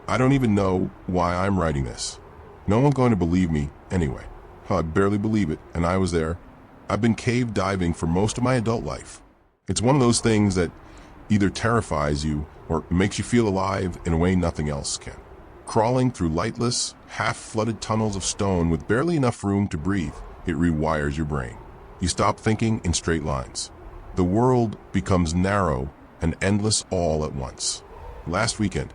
I don't even know why I'm writing this. No one's going to believe me anyway. I barely believe it, and I was there. I've been cave diving for most of my adult life. It's one of those things that either terrifies you or makes you feel alive in a way nothing else can. Crawling through lightless, half-flooded tunnels of stone with barely enough room to breathe, it rewires your brain. You stop thinking in straight lines. The world becomes narrow and endless all at once. Last weekend,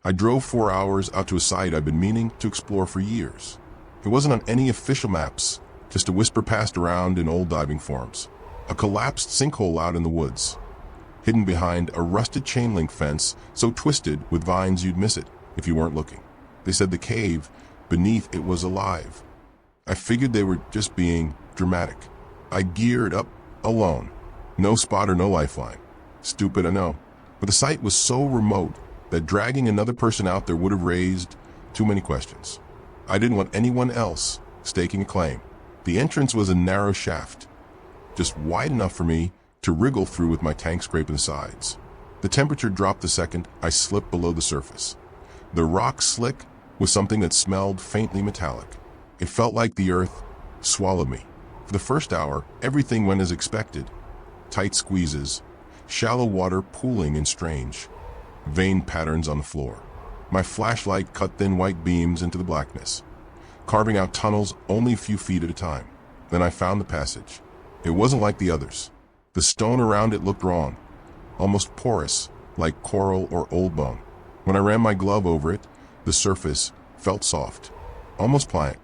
I drove 4 hours out to a site I've been meaning to explore for years. It wasn't on any official maps, just a whisper passed around in old diving forums. A collapsed sinkhole out in the woods, hidden behind a rusted chain link fence so twisted with vines you'd miss it if you weren't looking. They said the cave beneath it was alive. I figured they were just being dramatic. I geared up alone. No spotter, no lifeline. Stupid, I know. But the site was so remote that dragging another person out there would have raised too many questions. I didn't want anyone else staking a claim. The entrance was a narrow shaft, just wide enough for me to wriggle through with my tank scraping the sides. The temperature dropped the second I slipped below the surface. The rock slick was something that smelled faintly metallic. It felt like the earth swallowed me. For the first hour, everything went as expected. Tight squeezes, shallow water pooling in strange, veined patterns on the floor. My flashlight cut thin white beams into the blackness, carving out tunnels only a few feet at a time. Then I found the passage. It wasn't like the others. The stone around it looked wrong, almost porous, like coral or old bone. When I ran my glove over it, the surface felt soft, almost pliant.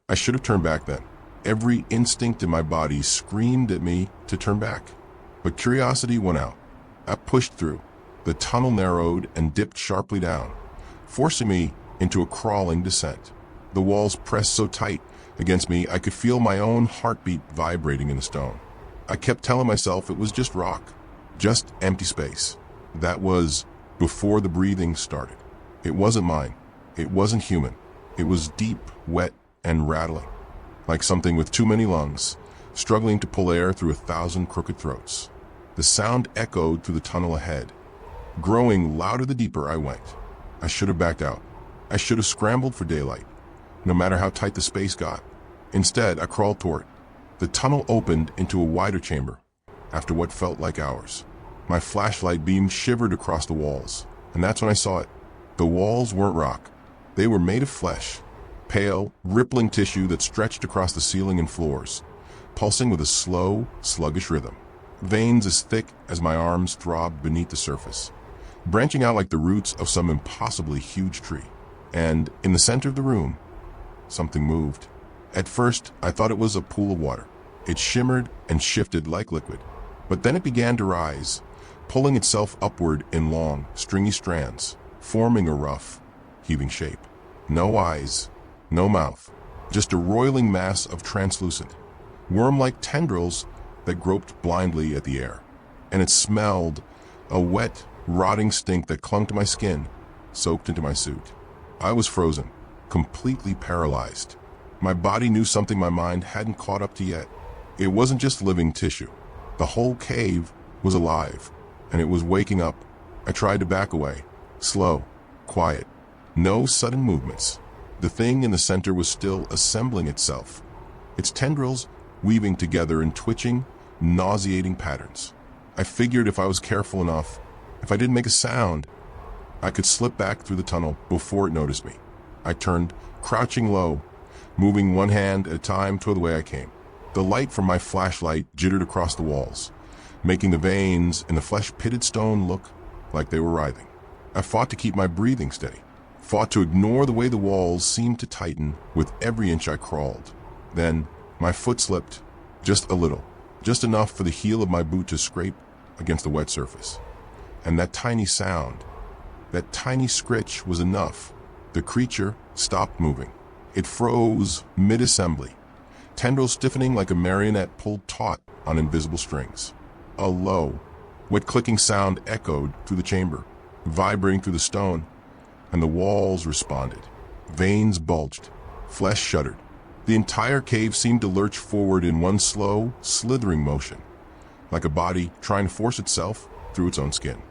I should have turned back then. Every instinct in my body screamed at me to turn back. But curiosity won out. I pushed through. The tunnel narrowed and dipped sharply down, forcing me into a crawling descent. The walls pressed so tight against me I could feel my own heartbeat vibrating in the stone. I kept telling myself it was just rock, just empty space. That was before the breathing started. It wasn't mine. It wasn't human. It was deep, wet, and rattling, like something with too many lungs, struggling to pull air through 1,000 crooked throats. The sound echoed through the tunnel ahead, growing louder the deeper I went. I should have backed out. I should have scrambled for daylight, no matter how tight the space got. Instead, I crawled toward it. The tunnel opened into a wider chamber, after what felt like hours. My flashlight beam shivered across the walls, and that's when I saw it. The walls weren't rock. They were made of flesh, pale, rippling tissue that stretched across the ceiling and floors, pulsing with a slow, sluggish rhythm. Veins as thick as my arms throbbed beneath the surface, branching out like the roots of some impossibly huge tree. And in the center of the room, something moved. At first, I thought it was a pool of water. It shimmered and shifted like liquid, but then it began to rise, pulling itself upward in long, stringy strands, forming a rough, heaving shape. No eyes, no mouth, just a roiling mass of translucent, worm-like tendrils that groped blindly at the air. And it smelled, a wet, rotting stink that clung to my skin, soaked into my suit. I was frozen, completely paralyzed. My body knew something my mind hadn't caught up to yet. It wasn't just living tissue. The whole cave was alive, and it was waking up. I tried to back away, slow, quiet, no sudden movements. The thing in the center was still assembling itself, its tendrils weaving together in twitching, nauseating patterns. I figured if I was careful enough, if I didn't make a sound, I could slip back through the tunnel before it noticed me. I turned, crouching low, moving one hand at a time toward the way I came. The light from my flashlight jittered across the walls, making the veins in the flesh-pitted stone look like they were writhing. I fought to keep my breathing steady, fought to ignore the way the walls seemed to tighten with every inch I crawled. Then my foot slipped, just a little, just enough for the heel of my boot to scrape against the wet surface. And that tiny sound, that tiny scritch was enough. The creature stopped moving. It froze mid-assembly, tendrils stiffening like a marionette pulled taut on invisible strings. A low, wet clicking sound echoed through the chamber, vibrating through the stone, and the walls responded. Veins bulged, flesh shuddered. The entire cave seemed to lurch forward in one slow, slithering motion, like a body trying to force itself through its own skin.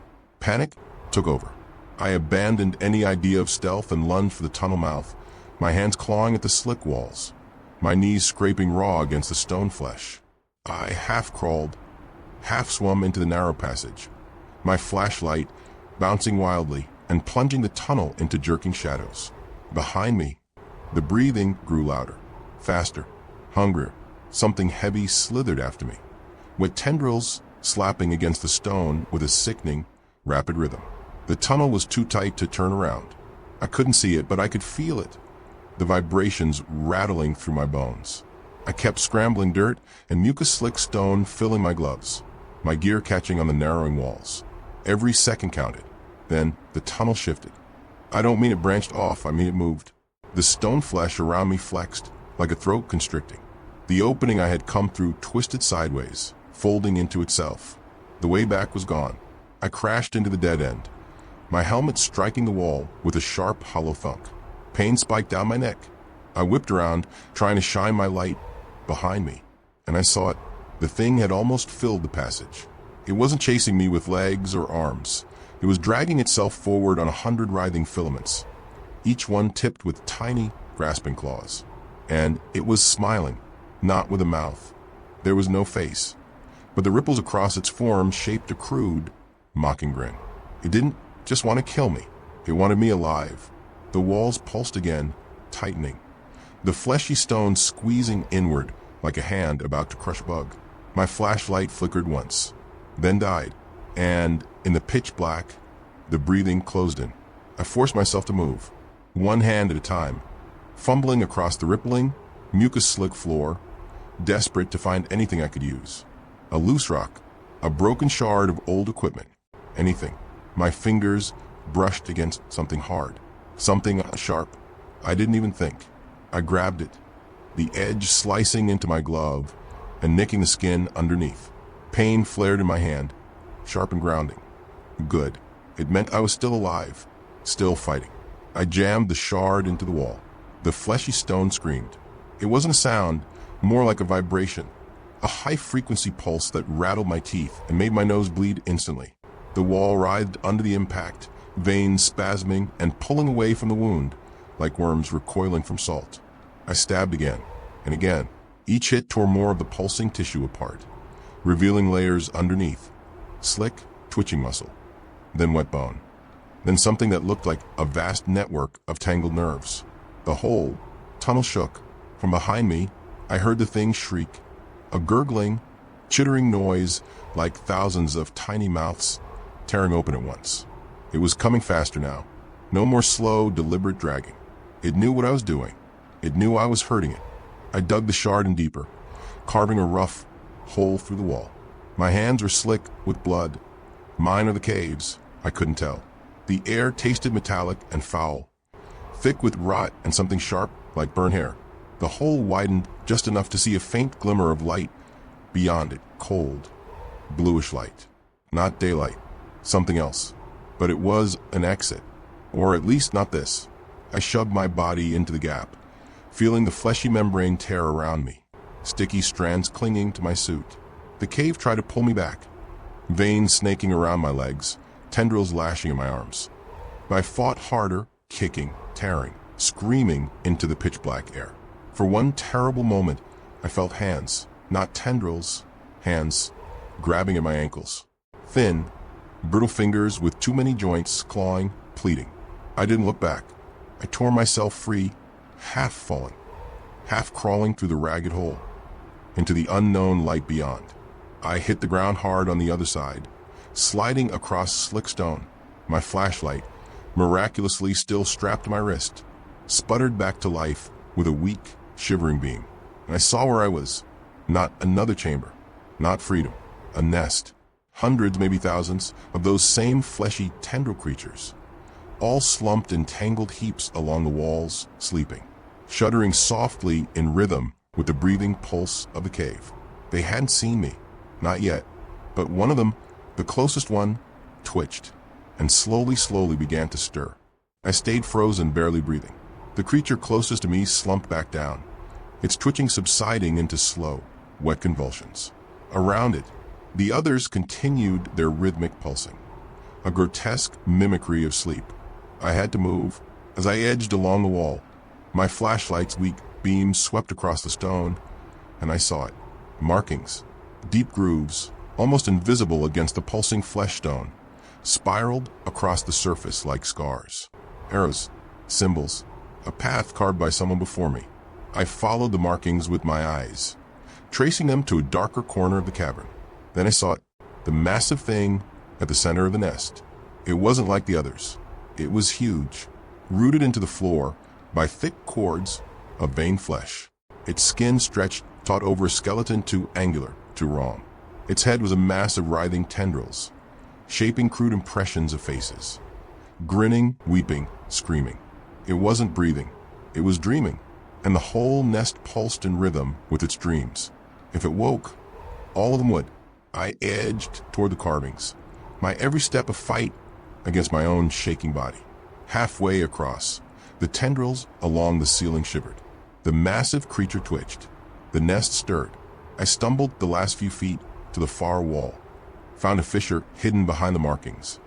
Panic took over. I abandoned any idea of stealth and lunged for the tunnel mouth, my hands clawing at the slick walls, my knees scraping raw against the stone flesh. I half crawled, half swum into the narrow passage, my flashlight bouncing wildly and plunging the tunnel into jerking shadows. Behind me, the breathing grew louder, faster, hungrier. Something heavy slithered after me, with tendrils slapping against the stone with a sickening, rapid rhythm. The tunnel was too tight to turn around. I couldn't see it, but I could feel it, the vibrations rattling through my bones. I kept scrambling dirt and mucus-slick stone filling my gloves, my gear catching on the narrowing walls. Every second counted. Then the tunnel shifted. I don't mean it branched off, I mean it moved. The stone flesh around me flexed, like a throat constricting. The opening I had come through twisted sideways, folding into itself. The way back was gone. I crashed into the dead end, my helmet striking the wall with a sharp, hollow thunk. Pain spiked down my neck. I whipped around, trying to shine my light behind me, and I saw it. The thing had almost filled the passage. It wasn't chasing me with legs or arms. It was dragging itself forward on 100 writhing filaments, each one tipped with tiny, grasping claws. And it was smiling, not with a mouth. There was no face, but the ripples across its form shaped a crude, mocking grin. It didn't just want to kill me. It wanted me alive. The walls pulsed again, tightening, the fleshy stone squeezing inward like a hand about to crush a bug. My flashlight flickered once, then died, and in the pitch black, the breathing closed in. I forced myself to move, one hand at a time, fumbling across the rippling, mucus-slick floor, desperate to find anything I could use. A loose rock, a broken shard of old equipment, anything. My fingers brushed against something hard, something sharp. I didn't even think. I grabbed it, the edge slicing into my glove and nicking the skin underneath. Pain flared in my hand, sharp and grounding. Good. It meant I was still alive, still fighting. I jammed the shard into the wall. The fleshy stone screamed. It wasn't a sound, more like a vibration, a high-frequency pulse that rattled my teeth and made my nose bleed instantly. The wall writhed under the impact, veins spasming and pulling away from the wound, like worms recoiling from salt. I stabbed again and again. Each hit tore more of the pulsing tissue apart, revealing layers underneath, slick, twitching muscle, then wet bone, then something that looked like a vast network of tangled nerves. The whole tunnel shook. From behind me, I heard the thing shriek, a gurgling, chittering noise like thousands of tiny mouths tearing open at once. It was coming faster now. No more slow, deliberate dragging. It knew what I was doing. It knew I was hurting it. I dug the shard in deeper, carving a rough hole through the wall. My hands were slick with blood. Mine or the cave's, I couldn't tell. The air tasted metallic and foul, thick with rot and something sharp like burnt hair. The hole widened just enough to see a faint glimmer of light beyond it, cold, bluish light. Not daylight, something else. But it was an exit, or at least not this. I shoved my body into the gap, feeling the fleshy membrane tear around me, sticky strands clinging to my suit. The cave tried to pull me back, veins snaking around my legs, tendrils lashing in my arms. But I fought harder, kicking, tearing, screaming into the pitch-black air. For one terrible moment, I felt hands, not tendrils, hands, grabbing at my ankles. Thin, brittle fingers with too many joints, clawing, pleading. I didn't look back. I tore myself free, half falling, half crawling through the ragged hole, into the unknown light beyond. I hit the ground hard on the other side, sliding across slick stone. My flashlight, miraculously still strapped to my wrist, sputtered back to life with a weak, shivering beam. And I saw where I was. Not another chamber, not freedom, a nest. Hundreds, maybe thousands, of those same fleshy tendril creatures, all slumped in tangled heaps along the walls, sleeping, shuddering softly in rhythm with the breathing pulse of the cave. They hadn't seen me, not yet, but one of them, the closest one, twitched, and slowly began to stir. I stayed frozen, barely breathing. The creature closest to me slumped back down, its twitching subsiding into slow, wet convulsions. Around it, the others continued their rhythmic pulsing. a grotesque mimicry of sleep. I had to move. As I edged along the wall, my flashlight's weak beams swept across the stone, and I saw it. Markings, deep grooves, almost invisible against the pulsing flesh stone, spiraled across the surface like scars. Arrows, symbols, a path carved by someone before me. I followed the markings with my eyes, tracing them to a darker corner of the cavern. Then I saw it, the massive thing at the center of the nest. It wasn't like the others. It was huge, rooted into the floor by thick cords of veined flesh. Its skin stretched taut over a skeleton too angular, too wrong. Its head was a mass of writhing tendrils, shaping crude impressions of faces. Grinning, weeping, screaming. It wasn't breathing. It was dreaming, and the whole nest pulsed in rhythm with its dreams. If it woke, all of them would. I edged toward the carvings, my every step a fight against my own shaking body. Halfway across, the tendrils along the ceiling shivered. The massive creature twitched. The nest stirred. I stumbled the last few feet to the far wall, found a fissure hidden behind the markings,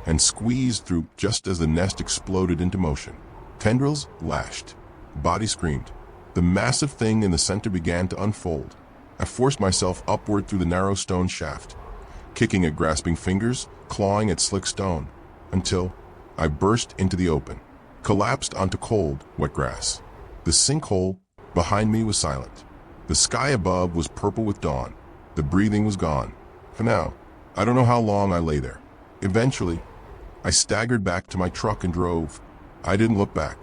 and squeezed through just as the nest exploded into motion. Tendrils lashed. Body screamed. The massive thing in the center began to unfold. I forced myself upward through the narrow stone shaft, kicking at grasping fingers, clawing at slick stone, until I burst into the open, collapsed onto cold, wet grass. The sinkhole behind me was silent. The sky above was purple with dawn. The breathing was gone. For now, I don't know how long I lay there. Eventually, I staggered back to my truck and drove. I didn't look back.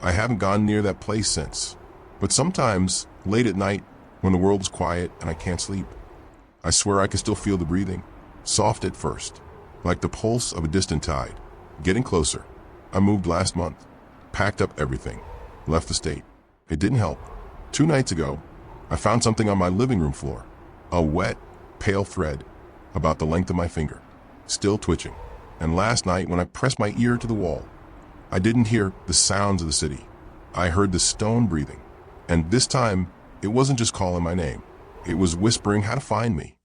I haven't gone near that place since. But sometimes, late at night, when the world is quiet and I can't sleep, I swear I can still feel the breathing. Soft at first, like the pulse of a distant tide. Getting closer. I moved last month, packed up everything, left the state. It didn't help. 2 nights ago, I found something on my living room floor. A wet, pale thread, about the length of my finger, still twitching. And last night, when I pressed my ear to the wall, I didn't hear the sounds of the city. I heard the stone breathing. And this time, it wasn't just calling my name. It was whispering how to find me.